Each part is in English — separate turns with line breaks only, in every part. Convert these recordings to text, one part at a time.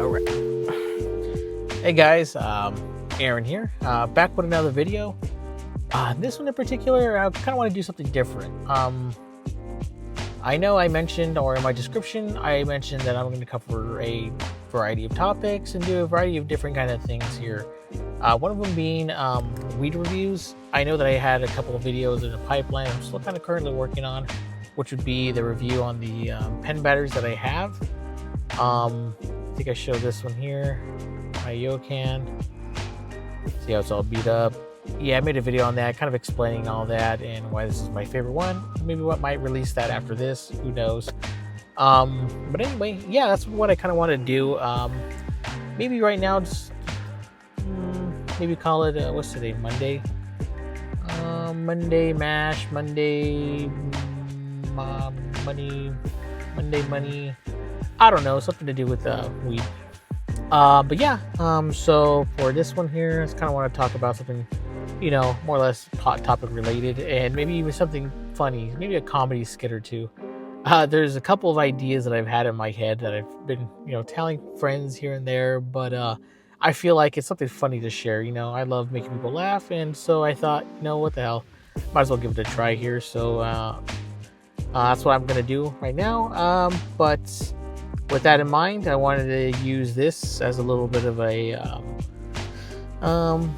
All right. Hey guys, Aaron here, back with another video. This one in particular, I kind of want to do something different. I know I mentioned, or in my description, I mentioned that I'm going to cover a variety of topics and do a variety of different kind of things here. One of them being weed reviews. I know that I had a couple of videos in the pipeline I'm still kind of currently working on, which would be the review on the pen batteries that I have. I think I showed this one here, my Yocan. See how it's all beat up. Yeah, I made a video on that, kind of explaining all that and why this is my favorite one. Maybe what might release that after this, who knows. But anyway, yeah, that's what I kind of want to do. Maybe right now, just maybe call it, what's today, Monday? Monday Mash, Monday Money. I don't know, something to do with weed. But yeah, so for this one here, I just kind of want to talk about something, you know, more or less hot topic related, and maybe even something funny, maybe a comedy skit or two. There's a couple of ideas that I've had in my head that I've been, you know, telling friends here and there, but I feel like it's something funny to share. You know, I love making people laugh, and so I thought, you know, what the hell, might as well give it a try here. So that's what I'm gonna do right now. But with that in mind, I wanted to use this as a little bit of a kind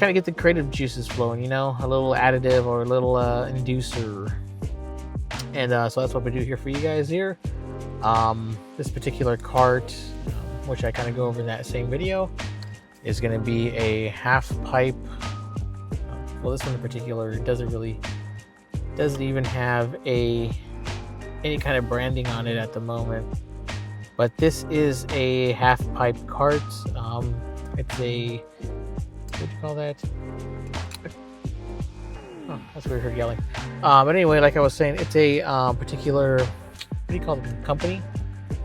of get the creative juices flowing, you know, a little additive or a little inducer. And so that's what we do here for you guys here. This particular cart, which I kind of go over in that same video, is going to be a half pipe. Well, this one in particular doesn't even have any kind of branding on it at the moment. But this is a half pipe cart. It's a, what do you call that? Oh, that's weird, heard yelling. But anyway, like I was saying, it's a particular, what do you call it, company?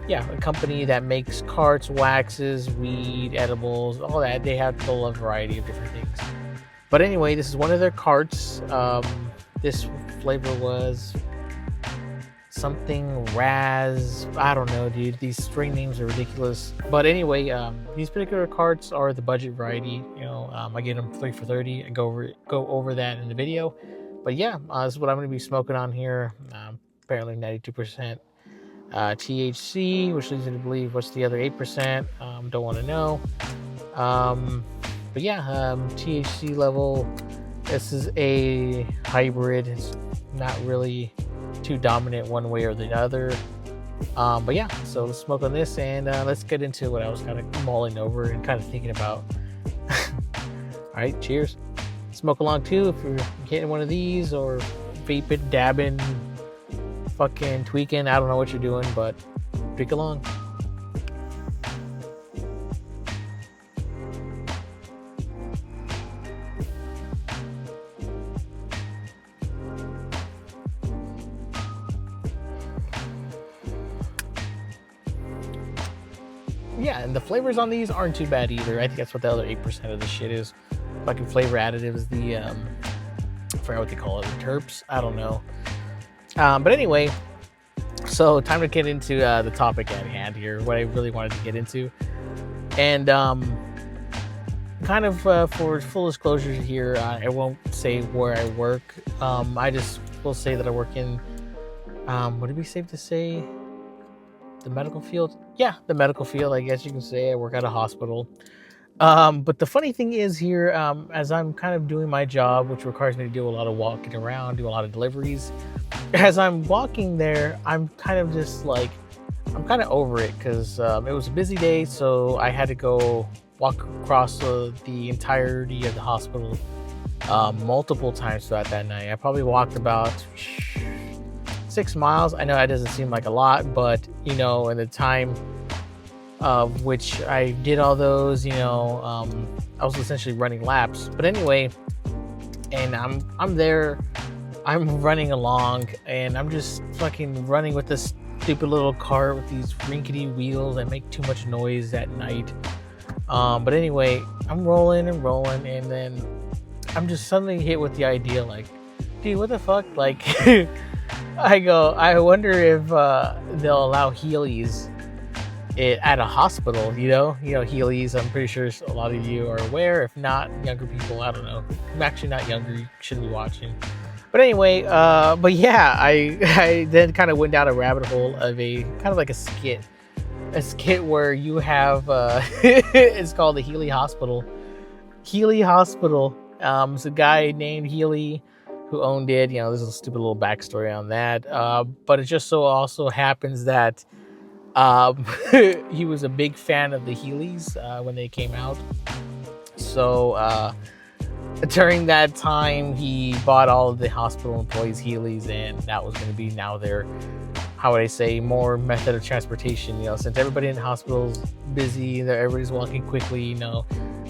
Yeah, a company that makes carts, waxes, weed, edibles, all that. They have a variety of different things. But anyway, this is one of their carts. This flavor was something Raz, I don't know, dude. These string names are ridiculous. But anyway, these particular carts are the budget variety. You know, I get them 3 for $30. I go over that in the video. But yeah, this is what I'm going to be smoking on here. Apparently 92% THC, which leads me to believe what's the other 8%. Don't want to know. But yeah, THC level. This is a hybrid. It's not really too dominant one way or the other. But yeah, so let's smoke on this, and let's get into what I was kind of mulling over and kind of thinking about. All right, cheers. Smoke along too if you're getting one of these, or vaping, dabbing, fucking tweaking. I don't know what you're doing, but drink along. Yeah, and the flavors on these aren't too bad either. I think that's what the other 8% of the shit is. Fucking flavor additives, the I forgot what they call it, the terps. I don't know. But anyway, so time to get into the topic at hand here, what I really wanted to get into. And kind of for full disclosure here, I won't say where I work. I just will say that I work in, would it be safe to say the medical field? Yeah, the medical field, I guess you can say. I work at a hospital. But the funny thing is here, as I'm kind of doing my job, which requires me to do a lot of walking around, do a lot of deliveries, as I'm walking there, I'm kind of just like, I'm kind of over it, because it was a busy day, so I had to go walk across the entirety of the hospital multiple times throughout that night. I probably walked about 6 miles. I know that doesn't seem like a lot, but you know, in the time of which I did all those, you know, I was essentially running laps. But anyway, and I'm there, I'm running along, and I'm just fucking running with this stupid little cart with these rinkety wheels that make too much noise at night. But anyway, I'm rolling, and then I'm just suddenly hit with the idea, like, dude, what the fuck? Like, I wonder if they'll allow Heelys it at a hospital. Heelys. I'm pretty sure a lot of you are aware. If not, younger people, I don't know. I'm actually not younger. You shouldn't be watching. But anyway, but yeah, I then kind of went down a rabbit hole of a kind of like a skit where you have it's called the Healy Hospital. Healy Hospital. It's a guy named Healy who owned it. There's a stupid little backstory on that. But it just so also happens that he was a big fan of the Heelys when they came out. So during that time, he bought all of the hospital employees Heelys, and that was going to be now their, how would I say, more method of transportation. Since everybody in the hospital's busy, everybody's walking quickly,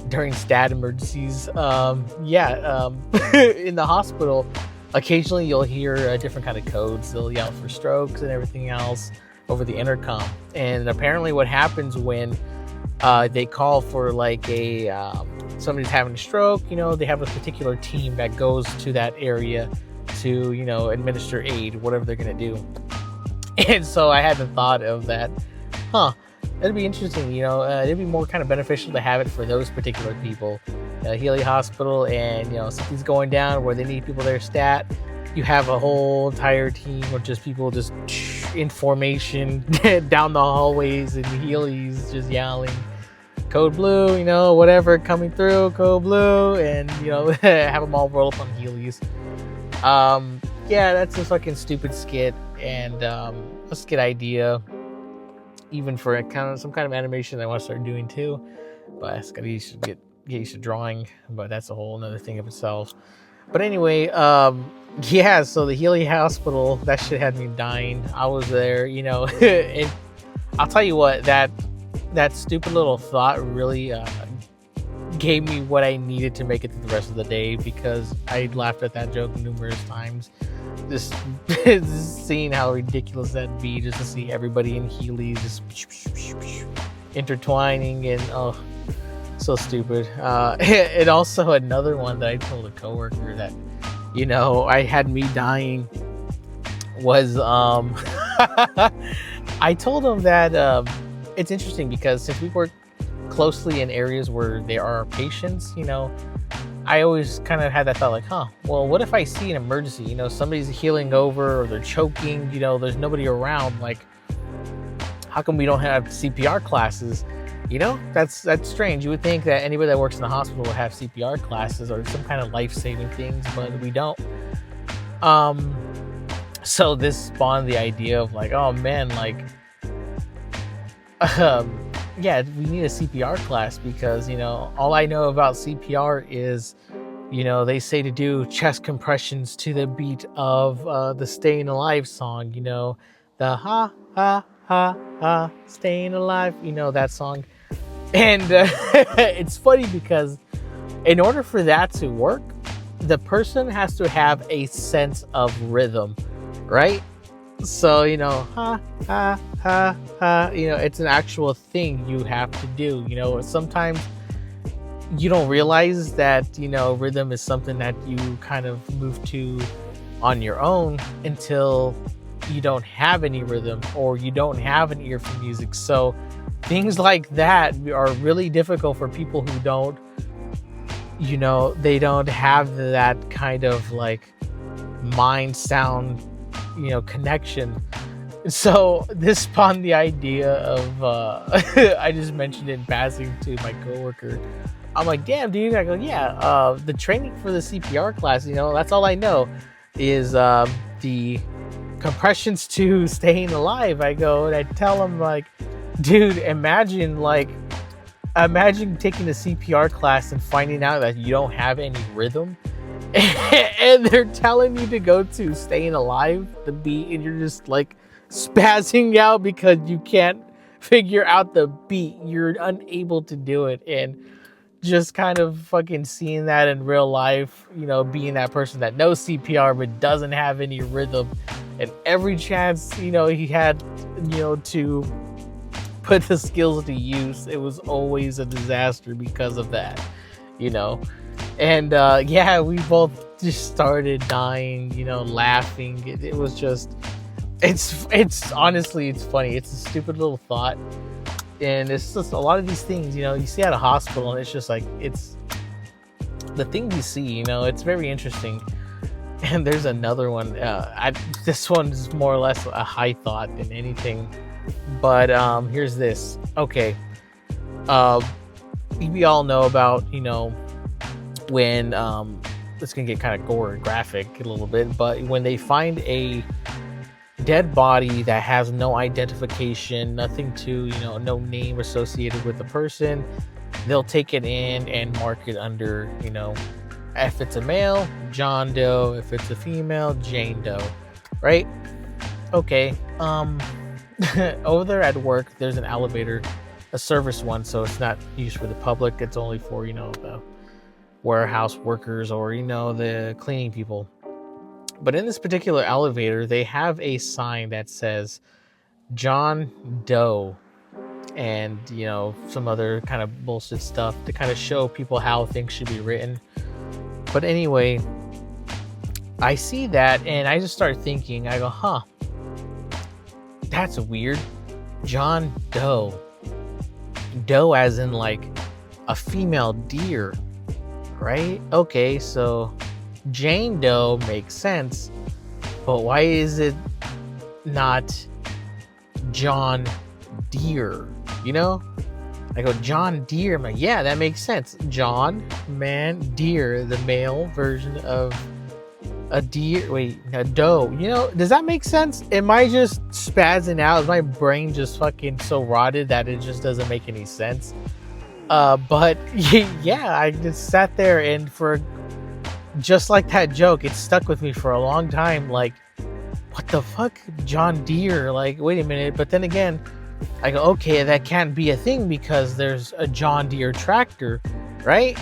during stat emergencies. In the hospital, occasionally you'll hear different kind of codes. They'll yell for strokes and everything else over the intercom. And apparently what happens when they call for like somebody's having a stroke, they have a particular team that goes to that area to, administer aid, whatever they're going to do. And so I had the thought of that, it'd be interesting, it'd be more kind of beneficial to have it for those particular people. Healy Hospital, and, something's going down where they need people there stat. You have a whole entire team of just people just in formation down the hallways and Heelys just yelling, code blue, whatever coming through, code blue, and, have them all roll up on Heelys. That's a fucking stupid skit, and a skit idea, even for some kind of animation I want to start doing too. But I just gotta get used to drawing, but that's a whole another thing of itself. But anyway, so the Healy Hospital, that shit had me dying. I was there, and I'll tell you what, that stupid little thought really gave me what I needed to make it through the rest of the day, because I laughed at that joke numerous times. Just seeing how ridiculous that'd be, just to see everybody in Heelys just intertwining, and so stupid. And also another one that I told a coworker that, I had me dying was I told him that it's interesting because since we work closely in areas where there are patients, I always kind of had that thought, like, well, what if I see an emergency? Somebody's healing over, or they're choking, there's nobody around. Like, how come we don't have CPR classes? That's strange. You would think that anybody that works in the hospital would have CPR classes or some kind of life-saving things, but we don't. So this spawned the idea of like, oh man, like, we need a CPR class, because, all I know about CPR is, they say to do chest compressions to the beat of the Staying Alive song, the ha, ha, ha, ha, staying alive, that song. And it's funny because in order for that to work, the person has to have a sense of rhythm, right? So, ha, ha, ha, ha, it's an actual thing you have to do. Sometimes you don't realize that, rhythm is something that you kind of move to on your own until you don't have any rhythm, or you don't have an ear for music. So things like that are really difficult for people who don't, they don't have that kind of like mind sound, connection. So this spawned the idea of I just mentioned it in passing to my coworker. I'm like, damn, dude. I go, yeah, the training for the CPR class, that's all I know is the compressions to staying alive. I go, and I tell him, like, dude, imagine taking a CPR class and finding out that you don't have any rhythm, and they're telling you to go to Staying Alive, the beat, and you're just like spazzing out because you can't figure out the beat. You're unable to do it. And just kind of fucking seeing that in real life, being that person that knows CPR but doesn't have any rhythm, and every chance, he had, to put the skills to use, it was always a disaster because of that, And we both just started dying, laughing. It was just, it's honestly, it's funny. It's a stupid little thought, And it's just a lot of these things, you know, you see at a hospital, and it's just like, it's the things you see, you know, it's very interesting. And there's another one. This one's more or less a high thought than anything. But here's this. Okay. We all know about, you know, when it's gonna get kind of gory and graphic a little bit, but when they find a dead body that has no identification, nothing to, you know, no name associated with the person, they'll take it in and mark it under, you know, if it's a male, John Doe, if it's a female, Jane Doe, right? Okay. Over there at work, there's an elevator, a service one, so it's not used for the public. It's only for, you know, the warehouse workers or, you know, the cleaning people. But in this particular elevator, they have a sign that says John Doe and, you know, some other kind of bullshit stuff to kind of show people how things should be written. But anyway, I see that and I just start thinking, I go, huh, that's weird. John Doe. Doe as in like a female deer, right? Okay, so Jane Doe makes sense, but why is it not John Deere? You know? I go, John Deere. I'm like, yeah, that makes sense. John, man, deer, the male version of a deer. Wait, a doe. You know, does that make sense? Am I just spazzing out? Is my brain just fucking so rotted that it just doesn't make any sense? But yeah, I just sat there and for just like that joke, it stuck with me for a long time. Like, what the fuck? John Deere? Like, wait a minute. But then again, I go, okay, that can't be a thing because there's a John Deere tractor, right?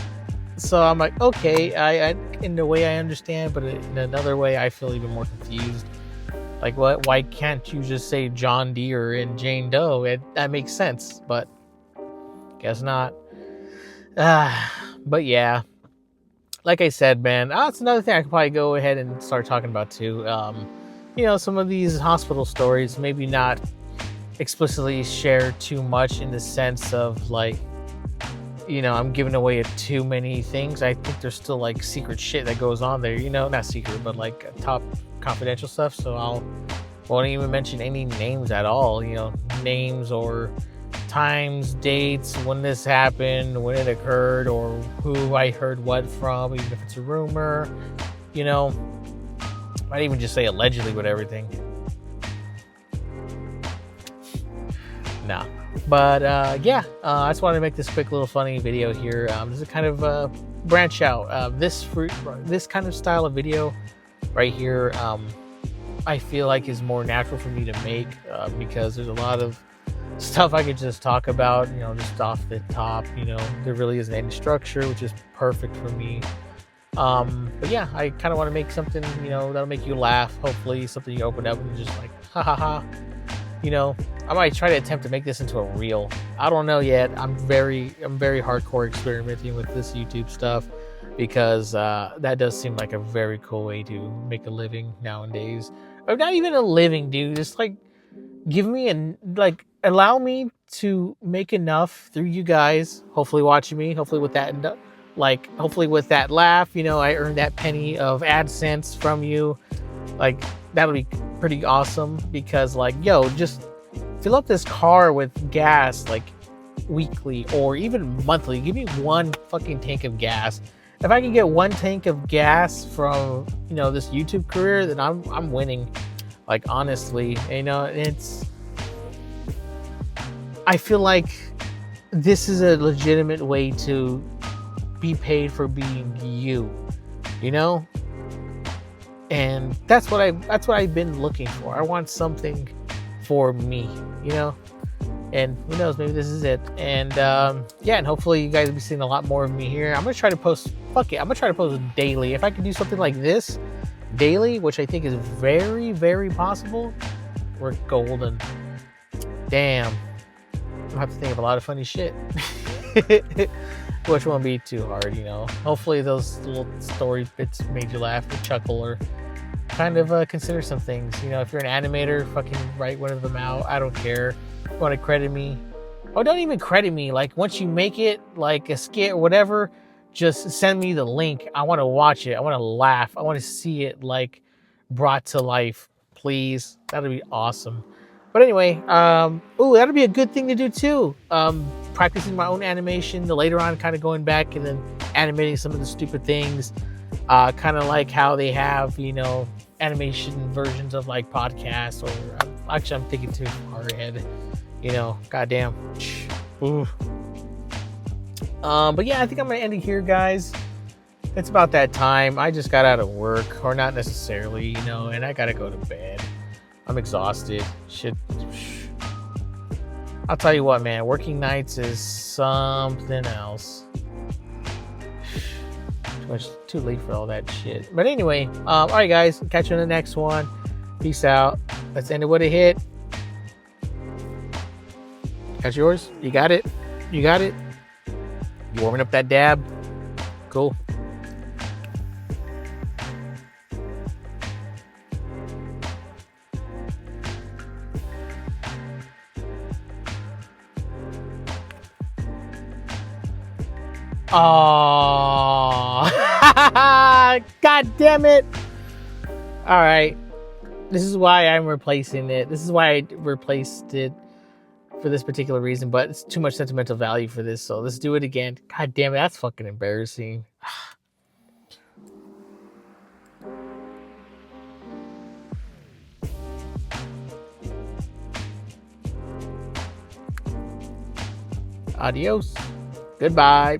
So I'm like, okay, I in a way I understand, but in another way I feel even more confused. Like, what? Why can't you just say John Deere and Jane Doe? That makes sense, but guess not. But yeah, like I said, man, that's another thing I could probably go ahead and start talking about too. You know, some of these hospital stories, maybe not explicitly share too much in the sense of like, you know, I'm giving away too many things. I think there's still like secret shit that goes on there, you know, not secret, but like top confidential stuff. So won't even mention any names at all, you know, names or times, dates, when this happened, when it occurred, or who I heard what from, even if it's a rumor, you know, might even just say allegedly with everything. Nah. But yeah, I just wanted to make this quick little funny video here. This is kind of branch out. This kind of style of video right here, I feel like is more natural for me to make because there's a lot of stuff I could just talk about, you know, just off the top. You know, there really isn't any structure, which is perfect for me. But yeah, I kind of want to make something, you know, that'll make you laugh. Hopefully, something you open up and just like, ha ha ha. You know, I might try to attempt to make this into a reel. I don't know yet. I'm very hardcore experimenting with this YouTube stuff because that does seem like a very cool way to make a living nowadays. Or not even a living, dude. Just like give me allow me to make enough through you guys. Hopefully watching me. Hopefully with that, hopefully with that laugh, you know, I earned that penny of AdSense from you. Like, that'll be pretty awesome because, like, yo, just fill up this car with gas, like, weekly or even monthly. Give me one fucking tank of gas. If I can get one tank of gas from, you know, this YouTube career, then I'm winning. Like, honestly, you know, I feel like this is a legitimate way to be paid for being you, you know? And that's what I've been looking for. I want something for me, you know? And who knows, maybe this is it. And yeah, and hopefully you guys will be seeing a lot more of me here. I'm gonna try to post, I'm gonna try to post daily. If I can do something like this daily, which I think is very, very possible, we're golden. Damn. I'll have to think of a lot of funny shit. Which won't be too hard, you know. Hopefully those little story bits made you laugh or chuckle or kind of consider some things. You know, if you're an animator, fucking write one of them out. I don't care. If you want to credit me, or don't even credit me. Like once you make it, like a skit or whatever, just send me the link. I want to watch it. I want to laugh. I want to see it like brought to life. Please, that'd be awesome. But anyway, ooh, that'd be a good thing to do too. Practicing my own animation, the later on kind of going back and then animating some of the stupid things. Kind of like how they have, you know, animation versions of like podcasts, or actually I'm thinking too far ahead, you know, goddamn. Ooh. But yeah, I think I'm gonna end it here, guys. It's about that time. I just got out of work, or not necessarily, you know, and I gotta go to bed. I'm exhausted. Shit. I'll tell you what, man, working nights is something else. Too late for all that shit. But anyway, all right, guys, catch you in the next one. Peace out. Let's end it with a hit. That's yours. You got it. You got it. You warming up that dab? Cool. Oh, God damn it. All right. This is why I'm replacing it. This is why I replaced it for this particular reason, but it's too much sentimental value for this. So let's do it again. God damn it. That's fucking embarrassing. Adios. Goodbye.